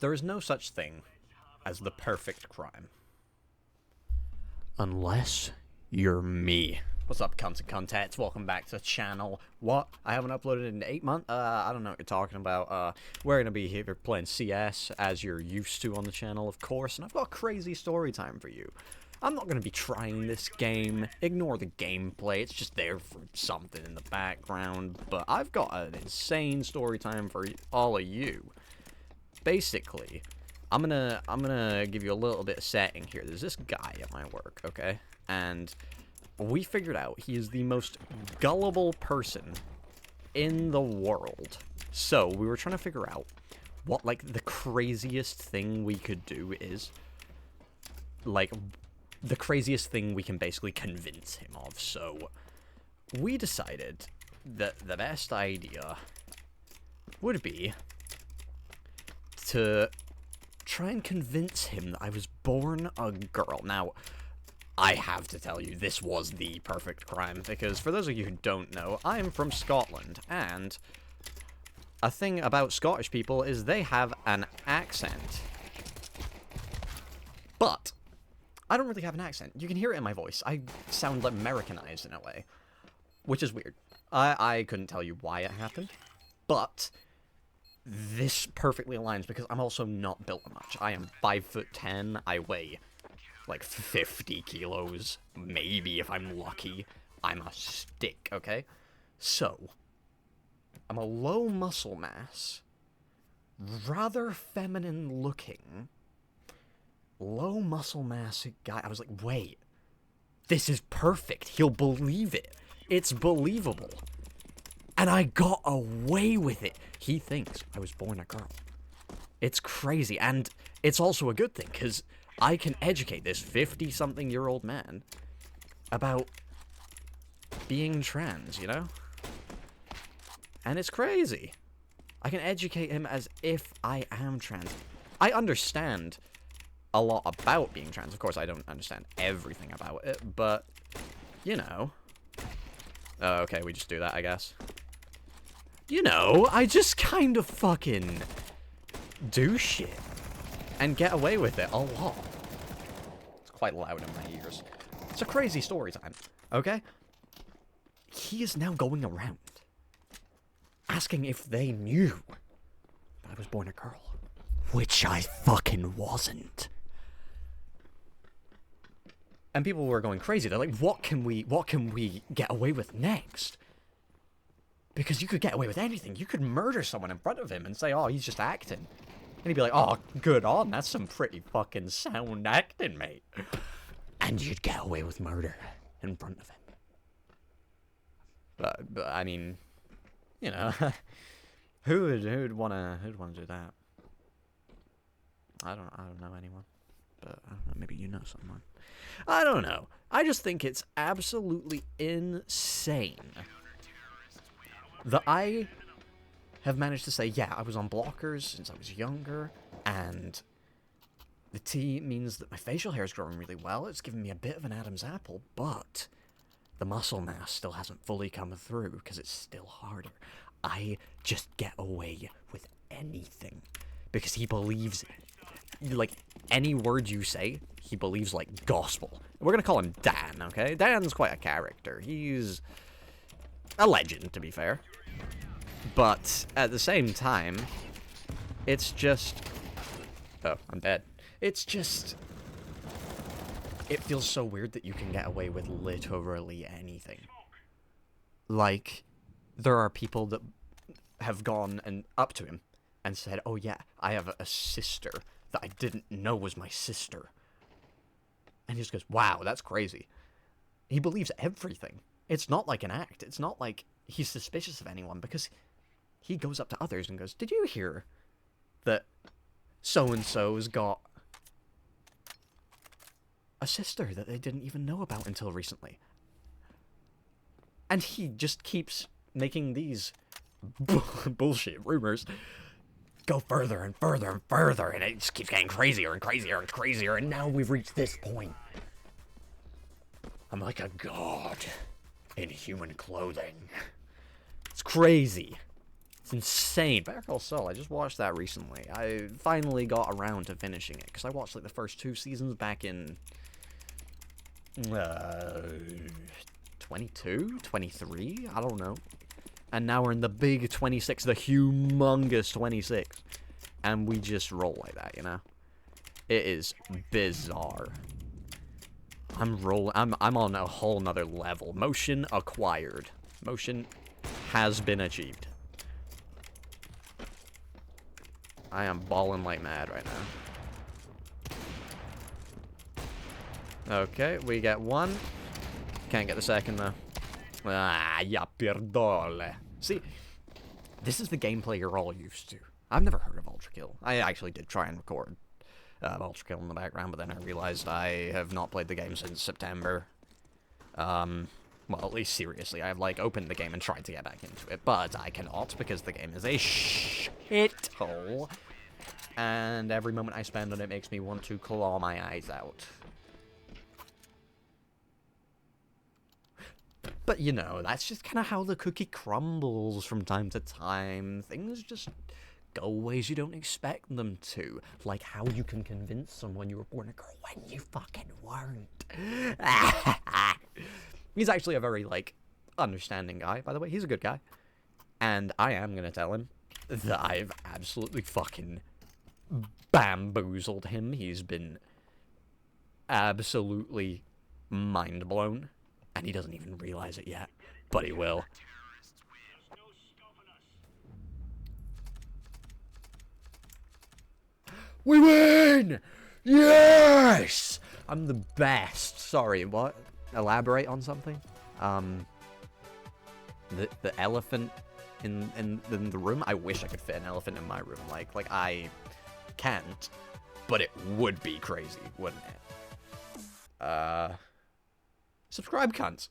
There is no such thing as the perfect crime. Unless you're me. What's up, cunts and cuntettes? Welcome back to the channel. What? I haven't uploaded in 8 months? I don't know what you're talking about. We're gonna be here playing CS, as you're used to on the channel, of course, and I've got a crazy story time for you. I'm not gonna be trying this game. Ignore the gameplay, it's just there for something in the background, but I've got an insane story time for all of you. Basically, I'm gonna give you a little bit of setting here. There's this guy at my work, okay? And we figured out he is the most gullible person in the world. So we were trying to figure out what, like, the craziest thing we could do is. Like, the craziest thing we can basically convince him of. So we decided that the best idea would be to try and convince him that I was born a girl. Now, I have to tell you, this was the perfect crime, because for those of you who don't know, I'm from Scotland, and a thing about Scottish people is they have an accent. But I don't really have an accent. You can hear it in my voice. I sound like Americanized in a way, which is weird. I couldn't tell you why it happened, but this perfectly aligns because I'm also not built much. I am 5'10". I weigh like 50 kilos, maybe if I'm lucky. I'm a stick, okay? So, I'm a low muscle mass, rather feminine looking, low muscle mass guy. I was like, wait, this is perfect. He'll believe it. It's believable. And I got away with it. He thinks I was born a girl. It's crazy, and it's also a good thing, because I can educate this 50-something-year-old man about being trans, you know? And it's crazy. I can educate him as if I am trans. I understand a lot about being trans. Of course, I don't understand everything about it, but, you know. Okay, we just do that, I guess. You know, I just kind of fucking do shit and get away with it a lot. It's quite loud in my ears. It's a crazy story time, okay? He is now going around asking if they knew that I was born a girl, which I fucking wasn't. And people were going crazy. They're like, what can we get away with next? Because you could get away with anything. You could murder someone in front of him and say, oh, he's just acting. And he'd be like, oh, good on. That's some pretty fucking sound acting, mate. And you'd get away with murder in front of him. But I mean, you know, who'd wanna do that? I don't know anyone. But I don't know, maybe you know someone. I don't know. I just think it's absolutely insane that I have managed to say, yeah, I was on blockers since I was younger, and the T means that my facial hair is growing really well. It's giving me a bit of an Adam's apple, but the muscle mass still hasn't fully come through because it's still harder. I just get away with anything because he believes, like, any word you say, he believes like gospel. We're gonna call him Dan, okay? Dan's quite a character. He's a legend, to be fair. But at the same time, it's just... Oh, I'm dead. It's just... It feels so weird that you can get away with literally anything. Like, there are people that have gone and up to him and said, oh yeah, I have a sister that I didn't know was my sister. And he just goes, wow, that's crazy. He believes everything. It's not like an act. It's not like he's suspicious of anyone, because he goes up to others and goes, did you hear that so-and-so's got a sister that they didn't even know about until recently? And he just keeps making these bullshit rumors go further and further and further, and it just keeps getting crazier and crazier and crazier, and now we've reached this point. I'm like a god in human clothing. It's crazy. It's insane. Better Call Saul, I just watched that recently. I finally got around to finishing it, because I watched, like, the first 2 seasons back in... 22? 23? I don't know. And now we're in the big 26, the humongous 26. And we just roll like that, you know? It is bizarre. I'm on a whole nother level. Motion acquired. Motion has been achieved. I am balling like mad right now. Okay, we get one. Can't get the second, though. Ah, ya perdole. See, this is the gameplay you're all used to. I've never heard of Ultra Kill. I actually did try and record Ultra Kill in the background, but then I realized I have not played the game since September. Well, at least seriously, I've, like, opened the game and tried to get back into it, but I cannot because the game is a shithole. And every moment I spend on it makes me want to claw my eyes out. But, you know, that's just kind of how the cookie crumbles from time to time. Things just go ways you don't expect them to. Like how you can convince someone you were born a girl when you fucking weren't. He's actually a very, like, understanding guy, by the way. He's a good guy. And I am gonna tell him that I've absolutely fucking bamboozled him. He's been absolutely mind blown. And he doesn't even realize it yet. But he will. We win! Yes! I'm the best. Sorry, what? Elaborate on something? The elephant in the room? I wish I could fit an elephant in my room. Like I can't, but it would be crazy, wouldn't it? Subscribe, cunts.